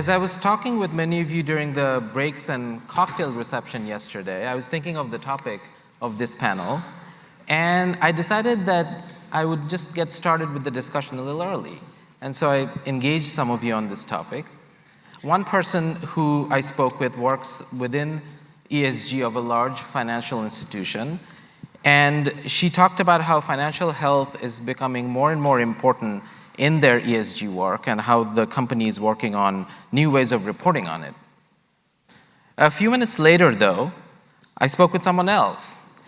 As I was talking with many of you during the breaks and cocktail reception yesterday, I was thinking of the topic of this panel, and I decided that I would just get started with the discussion a little early. And so I engaged some of you on this topic. One person who I spoke with works within ESG of a large financial institution, and she talked about how financial health is becoming more and more important in their ESG work and how the company is working on new ways of reporting on it. A few minutes later, though, I spoke with someone else.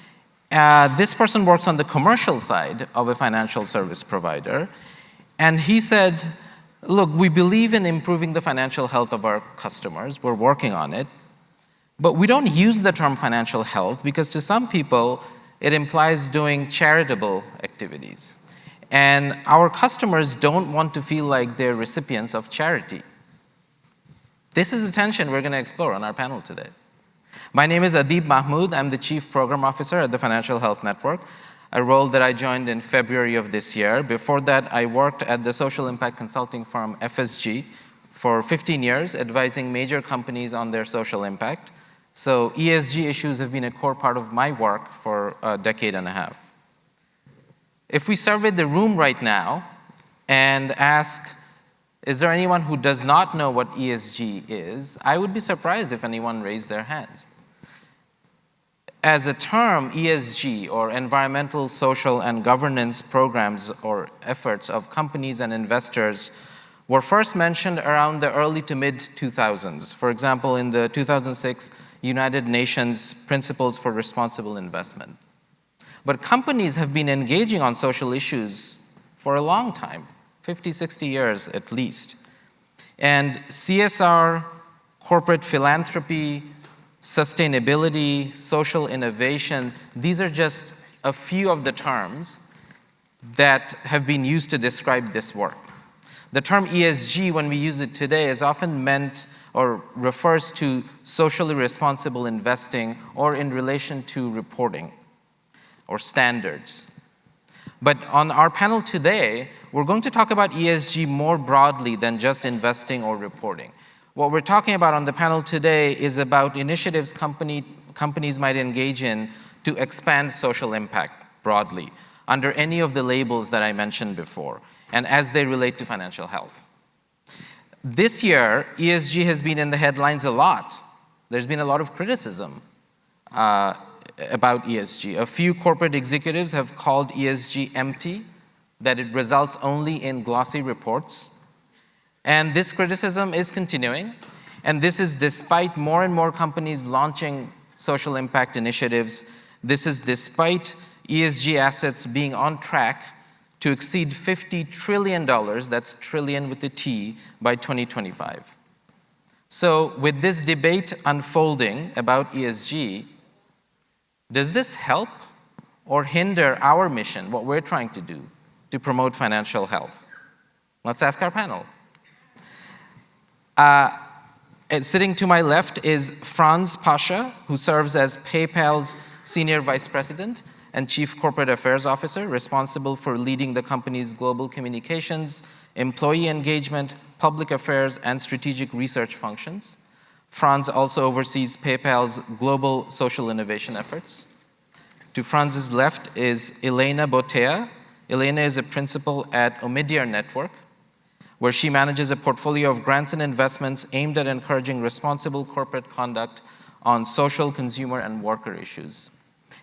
This person works on the commercial side of a financial service provider, and he said, look, we believe in improving the financial health of our customers. We're working on it. But we don't use the term financial health because to some people, it implies doing charitable activities. And our customers don't want to feel like they're recipients of charity. This is the tension we're going to explore on our panel today. My name is Adib Mahmood. I'm the Chief Program Officer at the Financial Health Network, a role that I joined in February of this year. Before that, I worked at the social impact consulting firm FSG for 15 years, advising major companies on their social impact. So ESG issues have been a core part of my work for a decade and a half. If we surveyed the room right now and ask, is there anyone who does not know what ESG is, I would be surprised if anyone raised their hands. As a term, ESG, or environmental, social, and governance programs or efforts of companies and investors, were first mentioned around the early to mid-2000s. For example, in the 2006 United Nations Principles for Responsible Investment. But companies have been engaging on social issues for a long time, 50, 60 years at least. And CSR, corporate philanthropy, sustainability, social innovation, these are just a few of the terms that have been used to describe this work. The term ESG, when we use it today, is often meant or refers to socially responsible investing or in relation to reporting or standards. But on our panel today, we're going to talk about ESG more broadly than just investing or reporting. What we're talking about on the panel today is about initiatives companies might engage in to expand social impact broadly under any of the labels that I mentioned before, and as they relate to financial health. This year, ESG has been in the headlines a lot. There's been a lot of criticism about ESG. A few corporate executives have called ESG empty, that it results only in glossy reports. And this criticism is continuing, and this is despite more and more companies launching social impact initiatives. This is despite ESG assets being on track to exceed $50 trillion, that's trillion with a T, by 2025. So with this debate unfolding about ESG, does this help or hinder our mission, what we're trying to do to promote financial health? Let's ask our panel. Sitting to my left is Franz Pasha, who serves as PayPal's Senior Vice President and Chief Corporate Affairs Officer, responsible for leading the company's global communications, employee engagement, public affairs, and strategic research functions. Franz also oversees PayPal's global social innovation efforts. To Franz's left is Elena Botea. Elena is a principal at Omidyar Network, where she manages a portfolio of grants and investments aimed at encouraging responsible corporate conduct on social, consumer, and worker issues.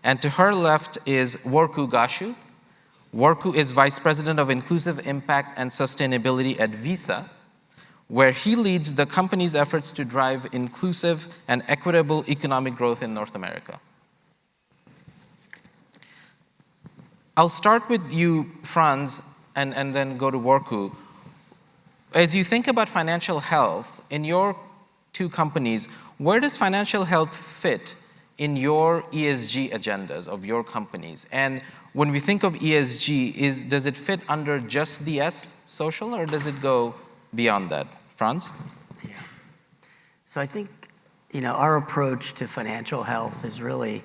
And to her left is Worku Gashu. Worku is Vice President of Inclusive Impact and Sustainability at Visa, where he leads the company's efforts to drive inclusive and equitable economic growth in North America. I'll start with you, Franz, and then go to Worku. As you think about financial health, in your two companies, where does financial health fit in your ESG agendas of your companies? And when we think of ESG, does it fit under just the S, social, or does it go beyond that? Franz? Yeah. So I think, our approach to financial health is really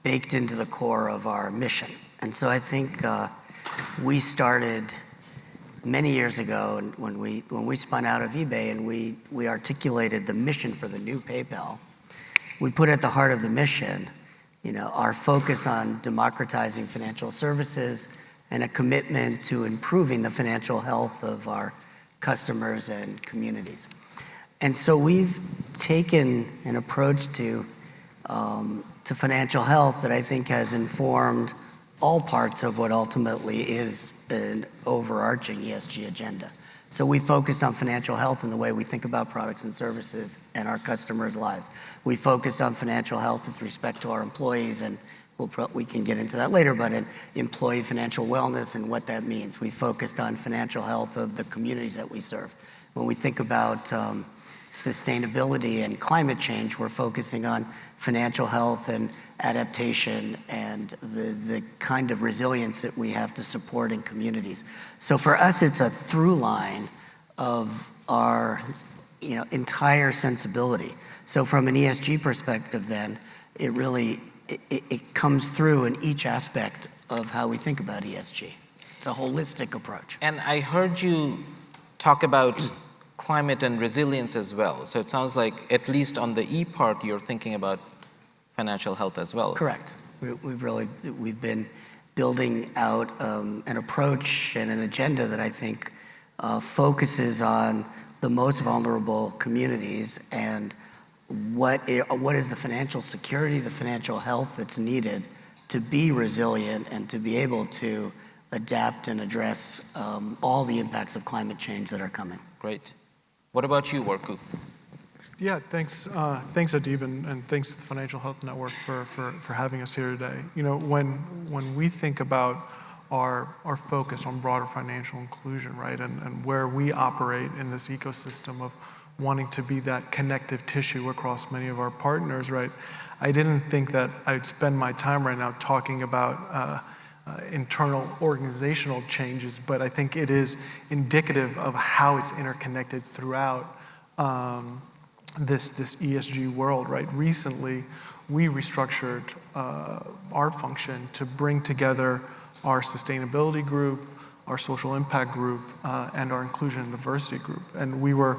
baked into the core of our mission. And so I think we started many years ago, and when we spun out of eBay and we articulated the mission for the new PayPal, we put at the heart of the mission, our focus on democratizing financial services and a commitment to improving the financial health of our customers and communities. And so we've taken an approach to financial health that I think has informed all parts of what ultimately is an overarching ESG agenda. So we focused on financial health in the way we think about products and services and our customers' lives. We focused on financial health with respect to our employees, and we can get into that later, but in employee financial wellness and what that means. We focused on financial health of the communities that we serve. When we think about sustainability and climate change, we're focusing on financial health and adaptation and the kind of resilience that we have to support in communities. So for us, it's a through line of our entire sensibility. So from an ESG perspective then, it comes through in each aspect of how we think about ESG. It's a holistic approach. And I heard you talk about climate and resilience as well. So it sounds like at least on the E part, you're thinking about financial health as well. Correct. We've been building out an approach and an agenda that I think focuses on the most vulnerable communities and what is the financial security, the financial health that's needed to be resilient and to be able to adapt and address all the impacts of climate change that are coming. Great. What about you, Warku? Yeah, thanks Adib, and thanks to the Financial Health Network for having us here today. When we think about our focus on broader financial inclusion, right, and where we operate in this ecosystem of wanting to be that connective tissue across many of our partners, right, I didn't think that I'd spend my time right now talking about internal organizational changes, but I think it is indicative of how it's interconnected throughout this ESG world, right? Recently, we restructured our function to bring together our sustainability group, our social impact group, and our inclusion and diversity group. And we were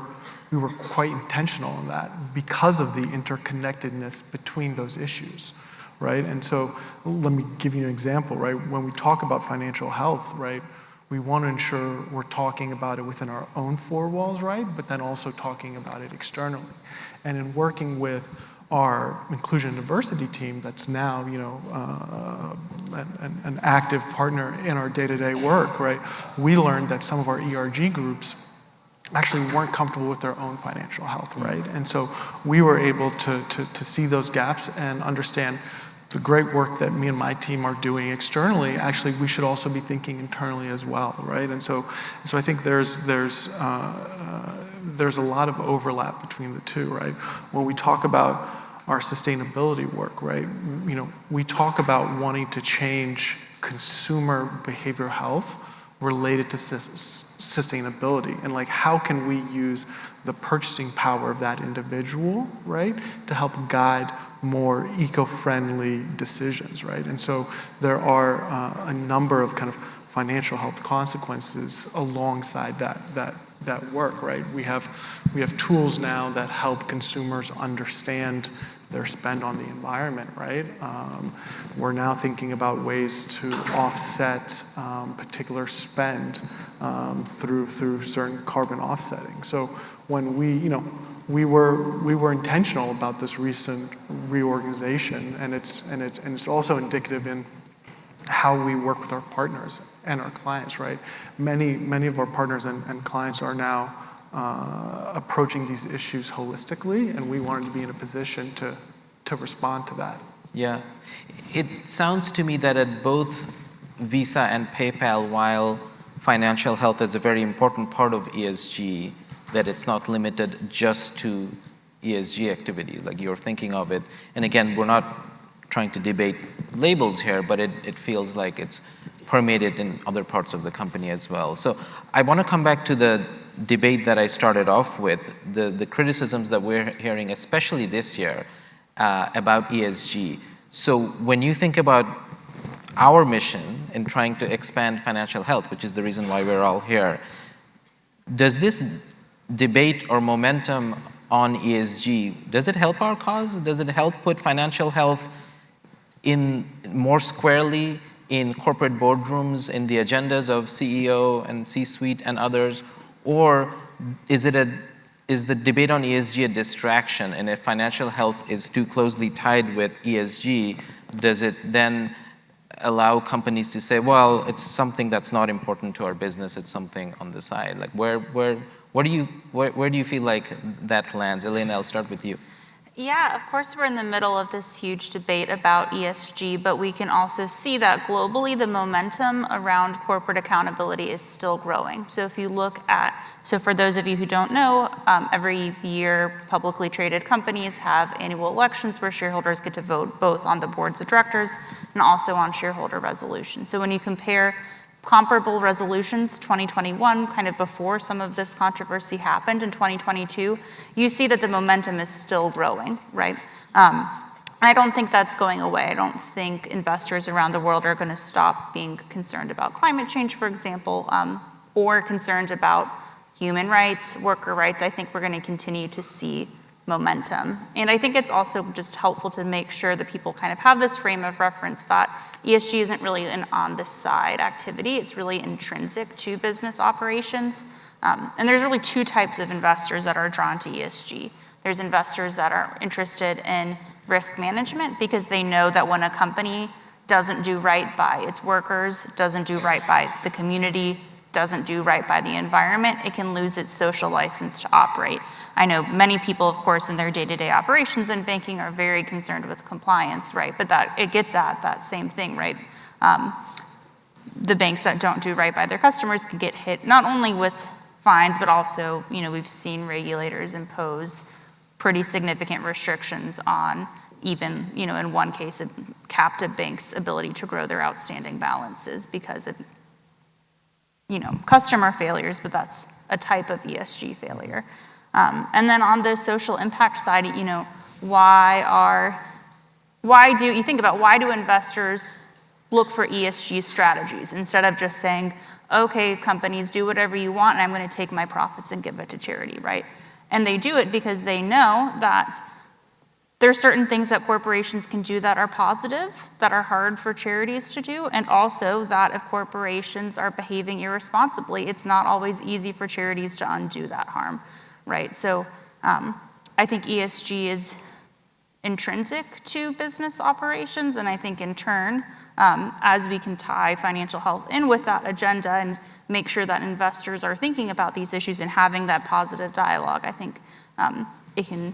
quite intentional in that because of the interconnectedness between those issues, right? And so let me give you an example, right? When we talk about financial health, right, we want to ensure we're talking about it within our own four walls, right? But then also talking about it externally. And in working with our inclusion and diversity team that's now, an active partner in our day-to-day work, right? We learned that some of our ERG groups actually weren't comfortable with their own financial health, right? And so we were able to see those gaps and understand the great work that me and my team are doing externally. Actually, we should also be thinking internally as well, right? And so I think there's a lot of overlap between the two, right? When we talk about our sustainability work, right? We talk about wanting to change consumer behavioral health related to sustainability, and like how can we use the purchasing power of that individual, right, to help guide more eco-friendly decisions, right? And so there are a number of kind of financial health consequences alongside that work, right? We have tools now that help consumers understand their spend on the environment, right? We're now thinking about ways to offset particular spend through certain carbon offsetting. So when we were intentional about this recent reorganization, and it's also indicative in how we work with our partners and our clients, right? Many of our partners and clients are now approaching these issues holistically, and we wanted to be in a position to respond to that. Yeah. It sounds to me that at both Visa and PayPal, while financial health is a very important part of ESG, that it's not limited just to ESG activities, like you're thinking of it. And again, we're not trying to debate labels here, but it feels like it's permeated in other parts of the company as well. So I want to come back to the debate that I started off with, the criticisms that we're hearing, especially this year, about ESG. So when you think about our mission in trying to expand financial health, which is the reason why we're all here, does this debate or momentum on ESG, does it help our cause? Does it help put financial health in more squarely in corporate boardrooms, in the agendas of CEO and C-suite and others? Or is the debate on ESG a distraction? And if financial health is too closely tied with ESG, does it then allow companies to say, well, it's something that's not important to our business, it's something on the side? Like where do you feel like that lands? Elena, I'll start with you. Yeah, of course we're in the middle of this huge debate about ESG, but we can also see that globally the momentum around corporate accountability is still growing. So if you look at, so for those of you who don't know, every year publicly traded companies have annual elections where shareholders get to vote both on the boards of directors and also on shareholder resolutions. So when you compare comparable resolutions, 2021, kind of before some of this controversy happened in 2022, you see that the momentum is still growing, right? I don't think that's going away. I don't think investors around the world are going to stop being concerned about climate change, for example, or concerned about human rights, worker rights. I think we're going to continue to see momentum. And I think it's also just helpful to make sure that people kind of have this frame of reference that ESG isn't really an on-the-side activity. It's really intrinsic to business operations. And there's really two types of investors that are drawn to ESG. There's investors that are interested in risk management because they know that when a company doesn't do right by its workers, doesn't do right by the community, doesn't do right by the environment, it can lose its social license to operate. I know many people, of course, in their day-to-day operations in banking are very concerned with compliance, right? But that it gets at that same thing, right? The banks that don't do right by their customers can get hit not only with fines, but also, we've seen regulators impose pretty significant restrictions on even, in one case, it capped a bank's ability to grow their outstanding balances because of, customer failures, but that's a type of ESG failure. And then on the social impact side, why do investors look for ESG strategies instead of just saying, okay, companies, do whatever you want, and I'm going to take my profits and give it to charity, right? And they do it because they know that there are certain things that corporations can do that are positive, that are hard for charities to do, and also that if corporations are behaving irresponsibly, it's not always easy for charities to undo that harm, right? So I think ESG is intrinsic to business operations, and I think in turn, as we can tie financial health in with that agenda and make sure that investors are thinking about these issues and having that positive dialogue, I think it can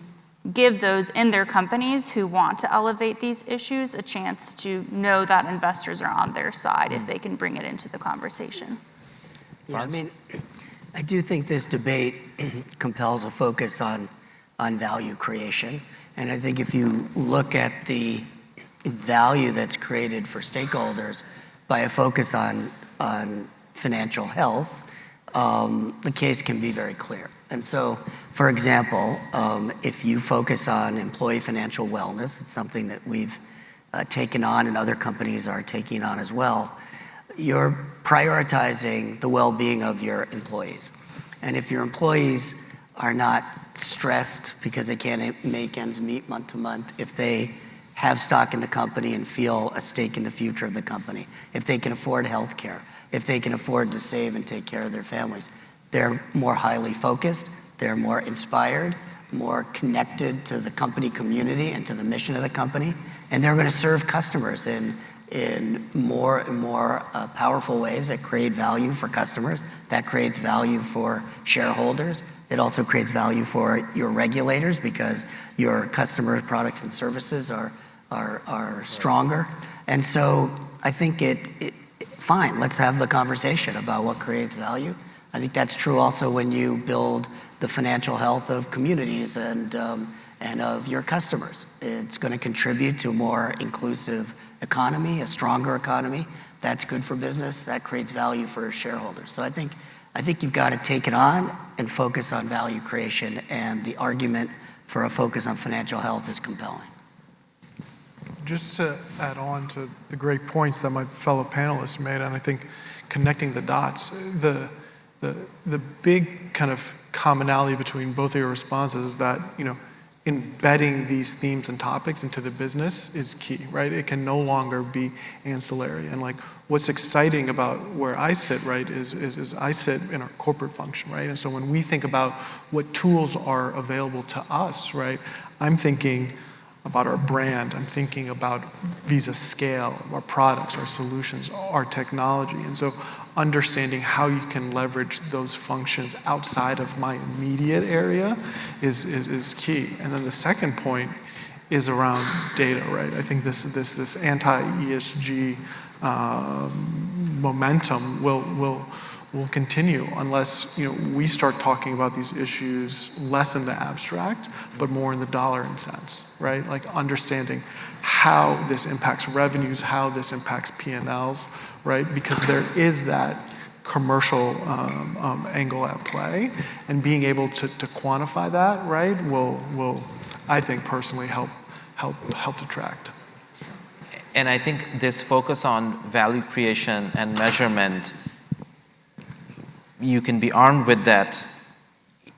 give those in their companies who want to elevate these issues a chance to know that investors are on their side if they can bring it into the conversation. Yeah, I do think this debate compels a focus on value creation. And I think if you look at the value that's created for stakeholders by a focus on financial health, the case can be very clear. And so, for example, if you focus on employee financial wellness, it's something that we've taken on and other companies are taking on as well, you're prioritizing the well-being of your employees. And if your employees are not stressed because they can't make ends meet month to month, if they have stock in the company and feel a stake in the future of the company, if they can afford health care, if they can afford to save and take care of their families, they're more highly focused, they're more inspired, more connected to the company community and to the mission of the company, and they're going to serve customers in more and more powerful ways that create value for customers, that creates value for shareholders. It also creates value for your regulators because your customers' products and services are stronger. And so I think fine, let's have the conversation about what creates value. I think that's true also when you build the financial health of communities and of your customers. It's going to contribute to a more inclusive economy, a stronger economy. That's good for business. That creates value for shareholders. So I think you've got to take it on and focus on value creation, and the argument for a focus on financial health is compelling. Just to add on to the great points that my fellow panelists made, and I think connecting the dots, the the big kind of commonality between both of your responses is that, embedding these themes and topics into the business is key, right? It can no longer be ancillary. And like what's exciting about where I sit, right, is I sit in our corporate function, right? And so when we think about what tools are available to us, right, I'm thinking about our brand, I'm thinking about Visa scale, our products, our solutions, our technology. And so understanding how you can leverage those functions outside of my immediate area is key. And then the second point is around data, right? I think this anti-ESG momentum will continue unless we start talking about these issues less in the abstract, but more in the dollar and cents, right? Like understanding how this impacts revenues, how this impacts P&Ls, right? Because there is that commercial angle at play, and being able to quantify that, right, will I think personally help detract. And I think this focus on value creation and measurement, you can be armed with that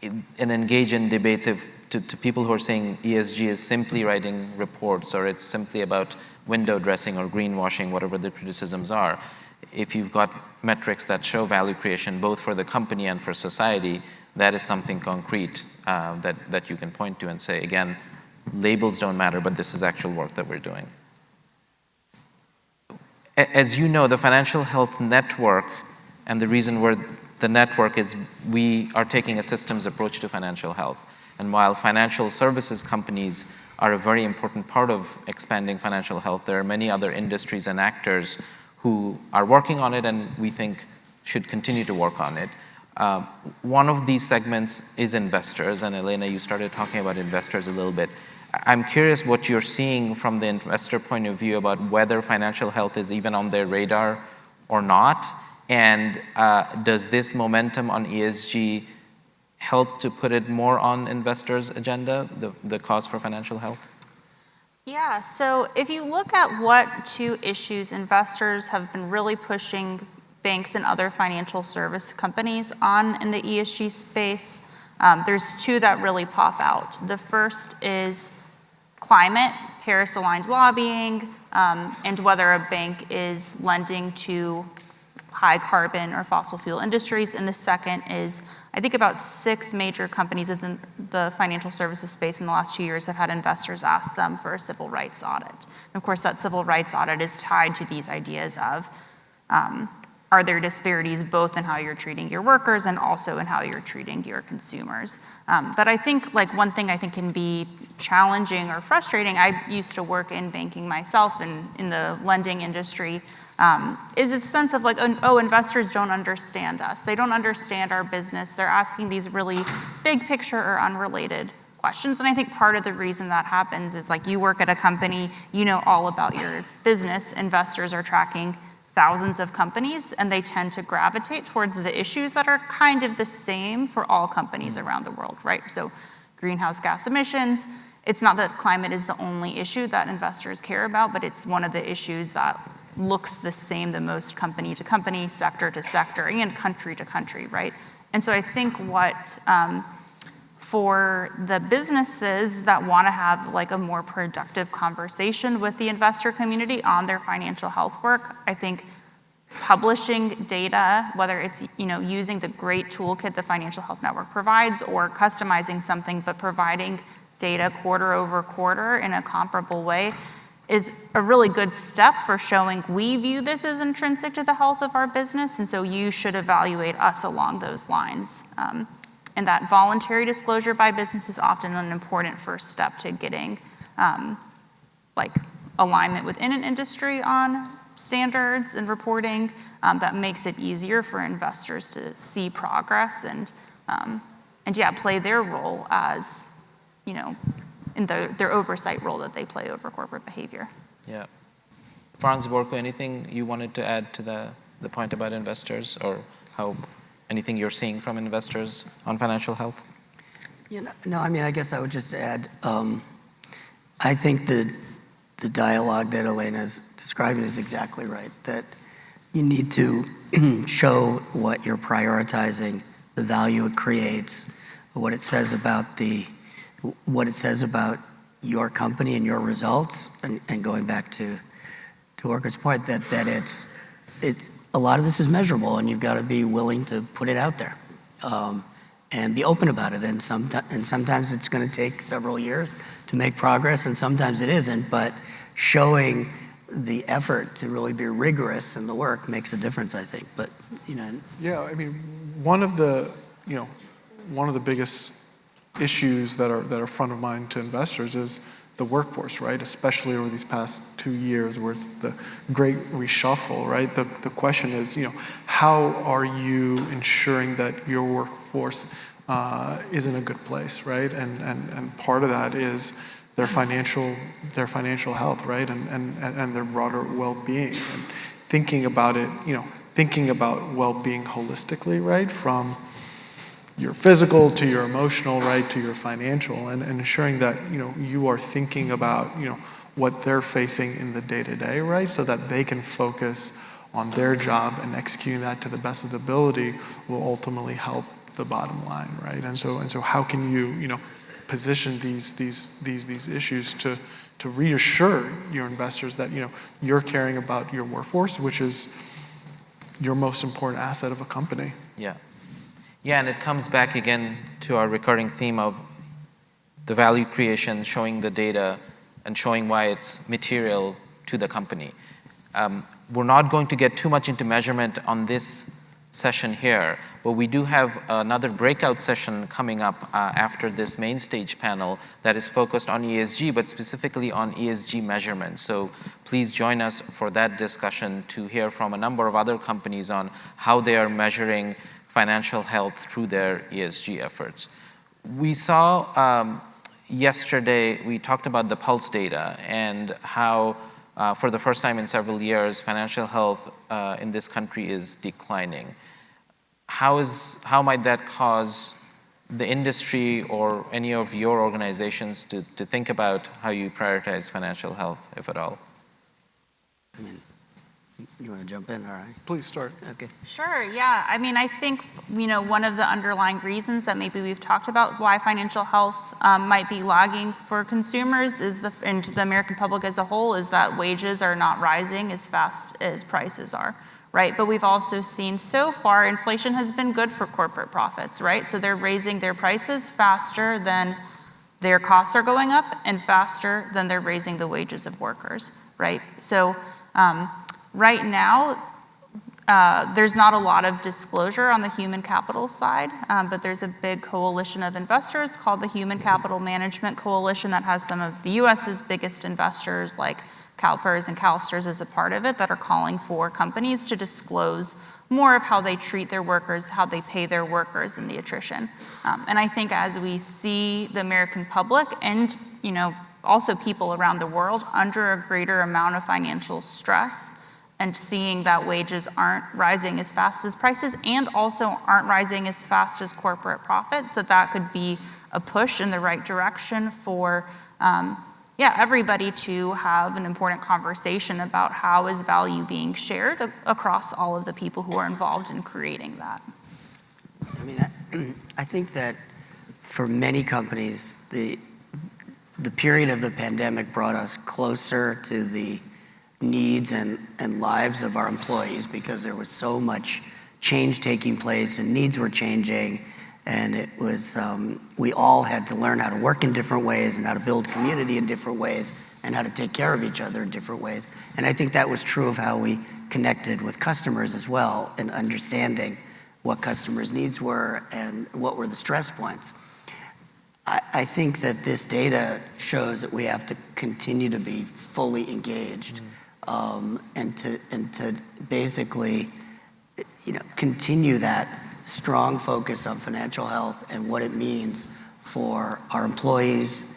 and engage in debates to people who are saying ESG is simply writing reports, or it's simply about window dressing or greenwashing, whatever the criticisms are. If you've got metrics that show value creation both for the company and for society, that is something concrete that you can point to and say, again, labels don't matter, but this is actual work that we're doing. As you know, the Financial Health Network, and the reason we're the network is we are taking a systems approach to financial health. And while financial services companies are a very important part of expanding financial health, there are many other industries and actors who are working on it and we think should continue to work on it. One of these segments is investors, and Elena, you started talking about investors a little bit. I'm curious what you're seeing from the investor point of view about whether financial health is even on their radar or not, and does this momentum on ESG help to put it more on investors' agenda, the cause for financial health? Yeah, so if you look at what two issues investors have been really pushing banks and other financial service companies on in the ESG space, there's two that really pop out. The first is climate, Paris-aligned lobbying, and whether a bank is lending to high carbon or fossil fuel industries. And the second is, I think about 6 major companies within the financial services space in the last 2 years have had investors ask them for a civil rights audit. And of course, that civil rights audit is tied to these ideas of, are there disparities both in how you're treating your workers and also in how you're treating your consumers? But I think like one thing I think can be challenging or frustrating, I used to work in banking myself and in the lending industry, is a sense of like, oh, investors don't understand us. They don't understand our business. They're asking these really big picture or unrelated questions. And I think part of the reason that happens is like you work at a company, you know all about your business. Investors are tracking thousands of companies, and they tend to gravitate towards the issues that are kind of the same for all companies around the world, right? So greenhouse gas emissions, it's not that climate is the only issue that investors care about, but it's one of the issues that looks the same the most company to company, sector to sector, and country to country, right? And so I think what for the businesses that want to have like a more productive conversation with the investor community on their financial health work, I think publishing data, whether it's using the great toolkit the Financial Health Network provides or customizing something, but providing data quarter over quarter in a comparable way is a really good step for showing we view this as intrinsic to the health of our business, and so you should evaluate us along those lines. And that voluntary disclosure by business is often an important first step to getting like alignment within an industry on standards and reporting that makes it easier for investors to see progress and yeah, play their role as, in their oversight role that they play over corporate behavior. Yeah. Franz Borko, anything you wanted to add to the point about investors, or how anything you're seeing from investors on financial health? No, I mean, I guess I would just add, I think the dialogue that Elena is describing is exactly right. That You need to show what you're prioritizing, the value it creates, what it says about your company and your results, and going back to Orchard's point that it's a lot of this is measurable, and you've got to be willing to put it out there, and be open about it. And sometimes it's going to take several years to make progress, and sometimes it isn't. But showing the effort to really be rigorous in the work makes a difference, I think. But Yeah, I mean, one of the biggest issues that are front of mind to investors is the workforce, right? Especially over these past 2 years, where it's the great reshuffle, right? The question is, how are you ensuring that your workforce is in a good place, right? And part of that is their financial health, right? And their broader well-being, and thinking about it, thinking about well-being holistically, right? From your physical to your emotional, right, to your financial, and ensuring that you are thinking about what they're facing in the day-to-day, right, so that they can focus on their job, and executing that to the best of the ability will ultimately help the bottom line, right? And so how can you position these issues to reassure your investors that you're caring about your workforce, which is your most important asset of a company. Yeah, and it comes back again to our recurring theme of the value creation, showing the data, and showing why it's material to the company. We're not going to get too much into measurement on this session here, but we do have another breakout session coming up after this main stage panel that is focused on ESG, but specifically on ESG measurement. So please join us for that discussion to hear from a number of other companies on how they are measuring financial health through their ESG efforts. We saw yesterday, we talked about the Pulse data and how for the first time in several years, financial health in this country is declining. How might that cause the industry or any of your organizations to think about how you prioritize financial health, if at all? You want to jump in? All right. Please start. Okay. Sure, yeah. I mean, I think, one of the underlying reasons that maybe we've talked about why financial health might be lagging for consumers and the American public as a whole is that wages are not rising as fast as prices are, right? But we've also seen so far inflation has been good for corporate profits, right? So they're raising their prices faster than their costs are going up and faster than they're raising the wages of workers, right? So right now, there's not a lot of disclosure on the human capital side, but there's a big coalition of investors called the Human Capital Management Coalition that has some of the US's biggest investors like CalPERS and CalSTRS as a part of it that are calling for companies to disclose more of how they treat their workers, how they pay their workers, and the attrition. And I think as we see the American public and also people around the world under a greater amount of financial stress, and seeing that wages aren't rising as fast as prices and also aren't rising as fast as corporate profits, that could be a push in the right direction for everybody to have an important conversation about how is value being shared across all of the people who are involved in creating that. I mean, I think that for many companies, the period of the pandemic brought us closer to the needs and lives of our employees, because there was so much change taking place and needs were changing, and it was we all had to learn how to work in different ways and how to build community in different ways and how to take care of each other in different ways. And I think that was true of how we connected with customers as well, and understanding what customers' needs were and what were the stress points. I think that this data shows that we have to continue to be fully engaged. And to basically, continue that strong focus on financial health and what it means for our employees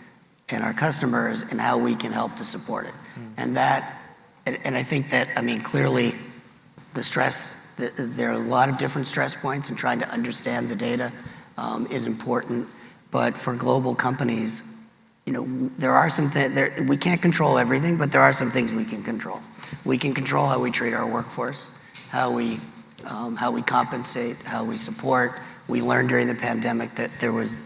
and our customers and how we can help to support it. And I think that, clearly the stress, there are a lot of different stress points, and trying to understand the data is important. But for global companies, there are some things, we can't control everything, but there are some things we can control. We can control how we treat our workforce. how we compensate, how we support. We learned during the pandemic that there was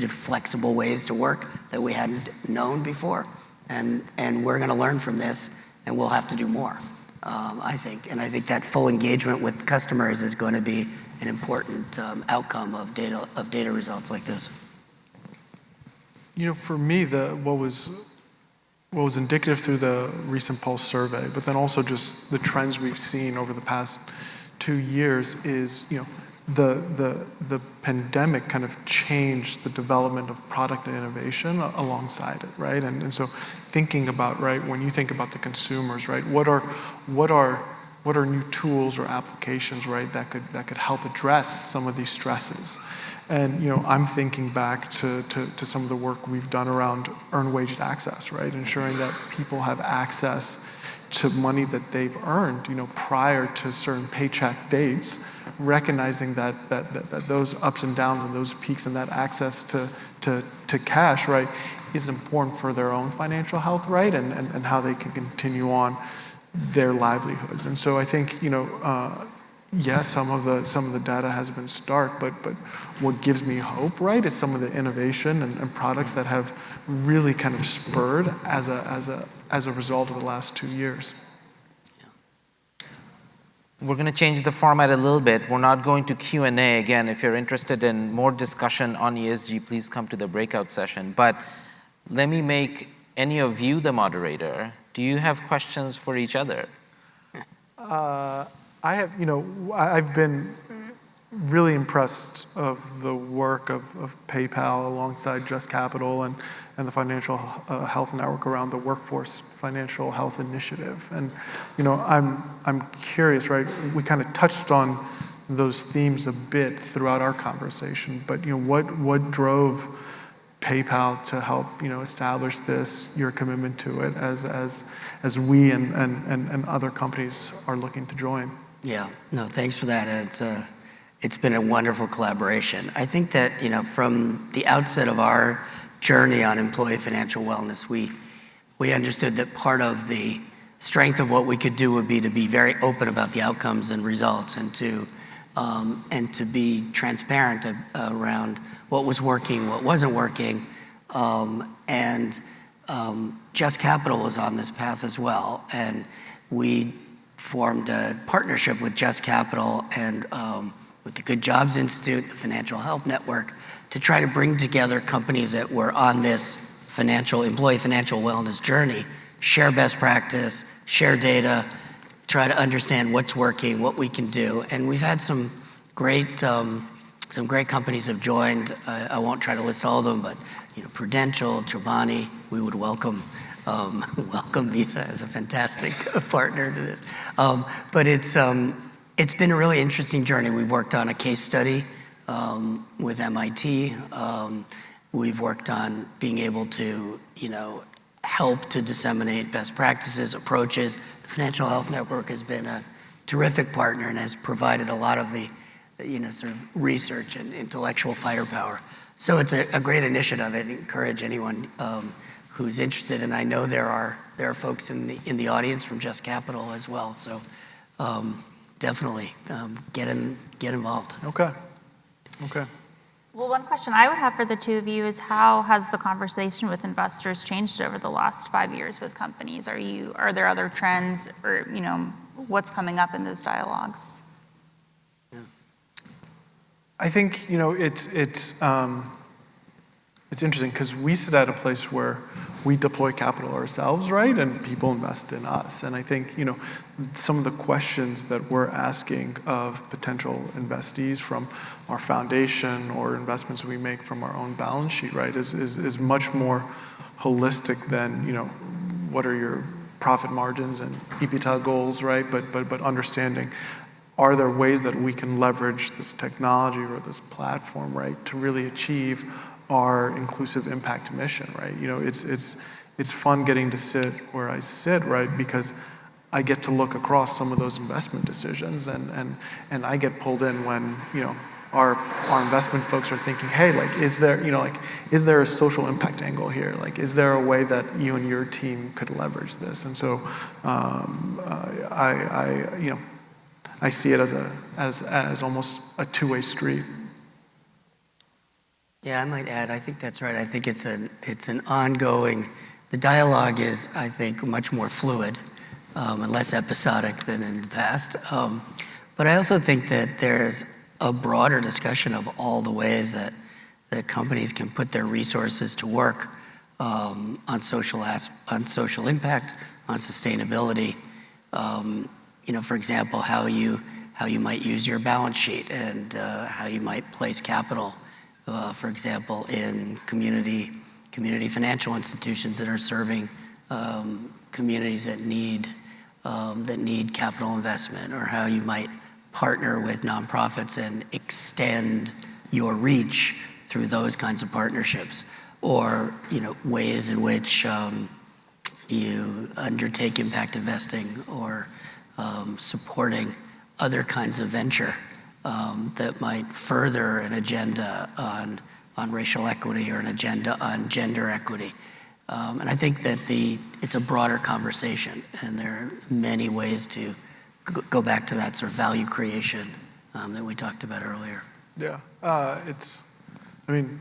flexible ways to work that we hadn't known before. And we're going to learn from this, and we'll have to do more, I think. And I think that full engagement with customers is going to be an important outcome of data results like this. You know, for me, what was indicative through the recent Pulse survey, but then also just the trends we've seen over the past 2 years is, you know, the pandemic kind of changed the development of product and innovation alongside it, right? And so thinking about, right, when you think about the consumers, right, what are new tools or applications, right, that could help address some of these stresses? And, you know, I'm thinking back to some of the work we've done around earned wage access, right? Ensuring that people have access to money that they've earned, you know, prior to certain paycheck dates, recognizing that those ups and downs and those peaks and that access to cash, right, is important for their own financial health, right, and how they can continue on their livelihoods. And so I think, you know, yes, some of the data has been stark, but what gives me hope, right, is some of the innovation and products that have really kind of spurred as a result of the last 2 years. We're going to change the format a little bit. We're not going to Q&A. Again, if you're interested in more discussion on ESG, please come to the breakout session. But let me make any of you the moderator. Do you have questions for each other? I have, you know, I've been really impressed of the work of PayPal alongside Just Capital and the Financial Health Network around the Workforce Financial Health Initiative. And, you know, I'm curious, right? We kind of touched on those themes a bit throughout our conversation, but, you know, what drove PayPal to help, you know, establish this, your commitment to it as we and other companies are looking to join? Yeah, no, thanks for that. And it's been a wonderful collaboration. I think that, you know, from the outset of our journey on employee financial wellness, we understood that part of the strength of what we could do would be to be very open about the outcomes and results, and to be transparent around what was working, what wasn't working. Just Capital was on this path as well, and we formed a partnership with Just Capital and with the Good Jobs Institute, the Financial Health Network, to try to bring together companies that were on this employee financial wellness journey, share best practice, share data, try to understand what's working, what we can do. And we've had some great companies have joined. I won't try to list all of them, but, you know, Prudential, Chobani, we would welcome Visa as a fantastic partner to this. But it's been a really interesting journey. We've worked on a case study with MIT. We've worked on being able to, you know, help to disseminate best practices, approaches. The Financial Health Network has been a terrific partner and has provided a lot of the, you know, sort of research and intellectual firepower. So it's a great initiative. I'd encourage anyone who's interested, and I know there are folks in the audience from Just Capital as well. So definitely get involved. Okay. Well, one question I would have for the two of you is, how has the conversation with investors changed over the last 5 years with companies? Are there other trends, or, you know, what's coming up in those dialogues? Yeah. I think, you know, it's interesting because we sit at a place where we deploy capital ourselves, right? And people invest in us. And I think, you know, some of the questions that we're asking of potential investees from our foundation or investments we make from our own balance sheet, right, is much more holistic than, you know, what are your profit margins and EBITDA goals, right? But understanding, are there ways that we can leverage this technology or this platform, right, to really achieve our inclusive impact mission, right? You know, it's fun getting to sit where I sit, right, because I get to look across some of those investment decisions, and I get pulled in when, you know, our investment folks are thinking, hey, like, is there a social impact angle here? Like, is there a way that you and your team could leverage this? And so, I see it as almost a two-way street. Yeah, I might add, I think that's right. I think it's an ongoing, the dialogue is, I think, much more fluid and less episodic than in the past. But I also think that there's a broader discussion of all the ways that companies can put their resources to work on social impact, on sustainability. For example, how you might use your balance sheet and how you might place capital, for example, in community financial institutions that are serving communities that need capital investment, or how you might partner with nonprofits and extend your reach through those kinds of partnerships, or ways in which you undertake impact investing, or supporting other kinds of venture that might further an agenda on racial equity or an agenda on gender equity. And I think that it's a broader conversation, and there are many ways to go back to that sort of value creation that we talked about earlier. Yeah,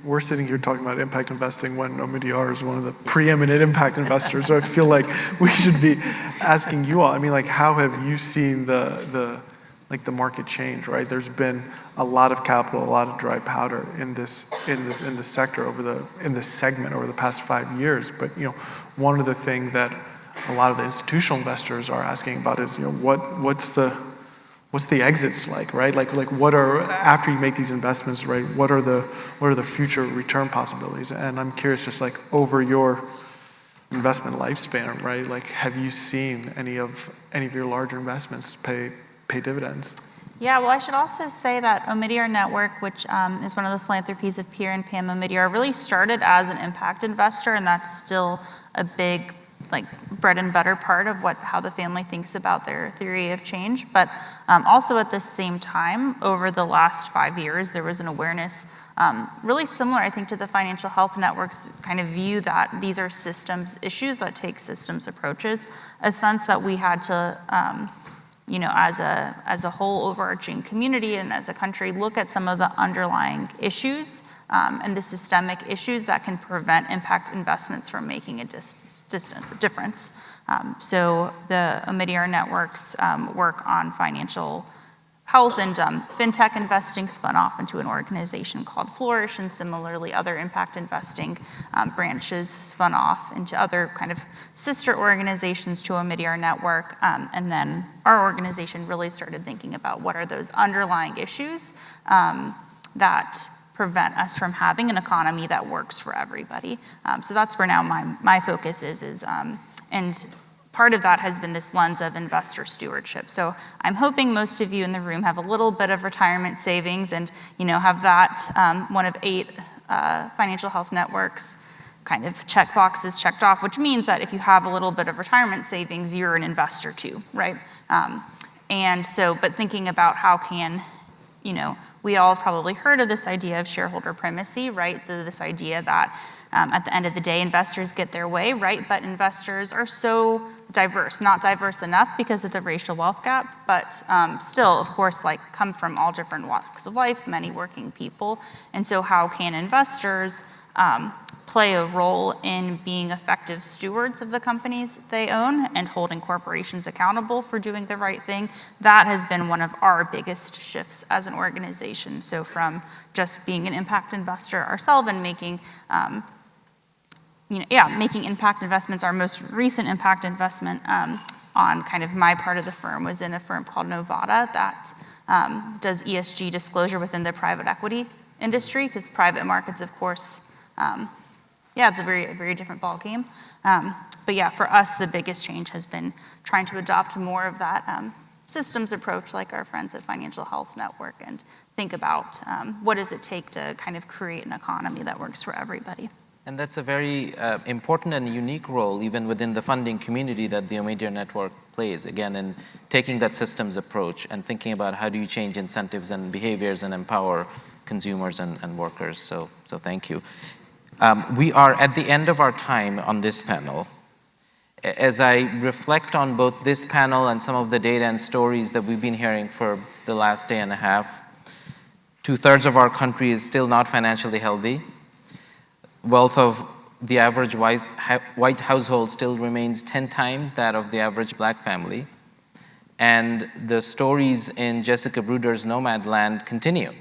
we're sitting here talking about impact investing when Omidyar is one of the preeminent impact investors. So I feel like we should be asking you all. How have you seen the market change? Right, there's been a lot of capital, a lot of dry powder in this sector in this segment over the past 5 years. But one of the things that a lot of the institutional investors are asking about is what's the exits like, right? What are, after you make these investments, right, what are the future return possibilities? And I'm curious, just over your investment lifespan, right? Have you seen any of your larger investments pay dividends? Yeah, well, I should also say that Omidyar Network, which is one of the philanthropies of Pierre and Pam Omidyar, really started as an impact investor, and that's still a big bread and butter part of how the family thinks about their theory of change. But also at the same time, over the last 5 years, there was an awareness really similar, I think, to the financial health networks kind of view that these are systems issues that take systems approaches, a sense that we had to, as a whole overarching community and as a country, look at some of the underlying issues and the systemic issues that can prevent impact investments from making a difference. So the Omidyar Network's work on financial health and fintech investing spun off into an organization called Flourish, and similarly other impact investing branches spun off into other kind of sister organizations to Omidyar Network. And then our organization really started thinking about what are those underlying issues that prevent us from having an economy that works for everybody. So that's where now my focus is and part of that has been this lens of investor stewardship. So I'm hoping most of you in the room have a little bit of retirement savings and have that one of 8 financial health networks kind of check boxes checked off, which means that if you have a little bit of retirement savings, you're an investor too, right? And so, but thinking about how can, we all have probably heard of this idea of shareholder primacy, right? So this idea that at the end of the day, investors get their way, right? But investors are so diverse, not diverse enough because of the racial wealth gap, but still, of course, come from all different walks of life, many working people. And so how can investors play a role in being effective stewards of the companies they own and holding corporations accountable for doing the right thing? That has been one of our biggest shifts as an organization. So from just being an impact investor ourselves and making impact investments. Our most recent impact investment on kind of my part of the firm was in a firm called Novata that does ESG disclosure within the private equity industry, because private markets, of course, it's a very, very different ballgame. But yeah, for us, the biggest change has been trying to adopt more of that systems approach like our friends at Financial Health Network and think about what does it take to kind of create an economy that works for everybody. And that's a very important and unique role even within the funding community that the Omidyar Network plays, again, in taking that systems approach and thinking about how do you change incentives and behaviors and empower consumers and workers. So thank you. We are at the end of our time on this panel. as I reflect on both this panel and some of the data and stories that we've been hearing for the last day and a half, 2/3 of our country is still not financially healthy. Wealth of the average white household still remains 10 times that of the average black family. And the stories in Jessica Bruder's Nomadland continue.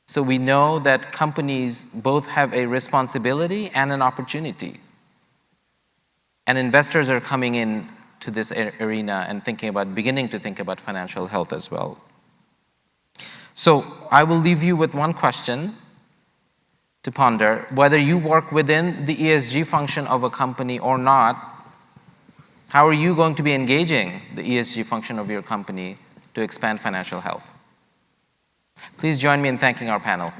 So we know that companies both have a responsibility and an opportunity. And investors are coming in to this arena and beginning to think about financial health as well. So I will leave you with one question to ponder. Whether you work within the ESG function of a company or not, how are you going to be engaging the ESG function of your company to expand financial health? Please join me in thanking our panel.